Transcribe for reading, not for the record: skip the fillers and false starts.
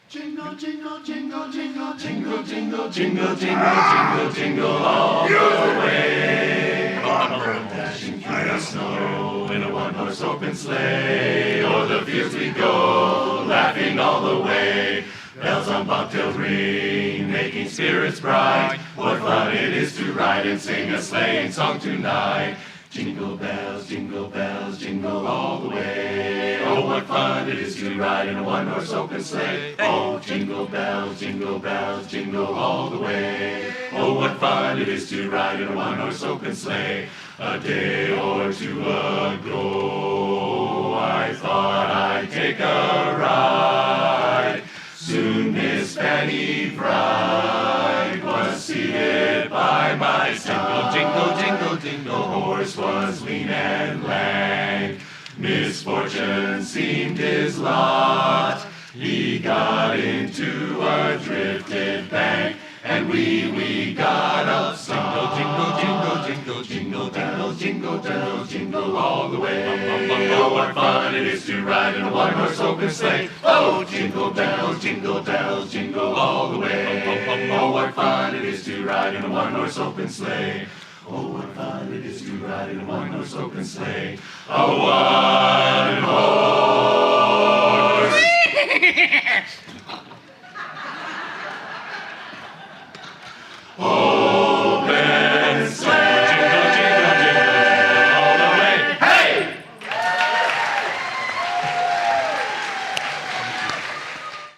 Jingle, jingle, jingle, jingle, jingle, jingle, jingle, jingle, jingle, jingle all the way. Dashing through the snow in a one-horse open sleigh. O'er the fields we go, laughing all the way. Bells on bobtails ring, making spirits bright. What fun it is to ride and sing a sleighing song tonight. Jingle bells, jingle all the way. Oh, what fun it is to ride in a one-horse open sleigh. Oh, jingle bells, jingle all the way. Oh, what fun it is to ride in a one-horse open sleigh. A day or two ago, I thought I'd take a ride. Soon Miss Fanny Bright was seated by my side. Jingle, jingle, jingle, the horse was lean and lank. Misfortune seemed his lot. He got into a drifted bank, and we got upset. Jingle, jingle, jingle, jingle, jingle, jingle, jingle, jingle all the way. Oh, what fun it is to ride in a one-horse open sleigh. Oh, jingle bells, jingle all the way. Oh, what fun it is to ride in a one-horse open sleigh. Oh, what fun it is to ride in a one-horse open sleigh. A one-horse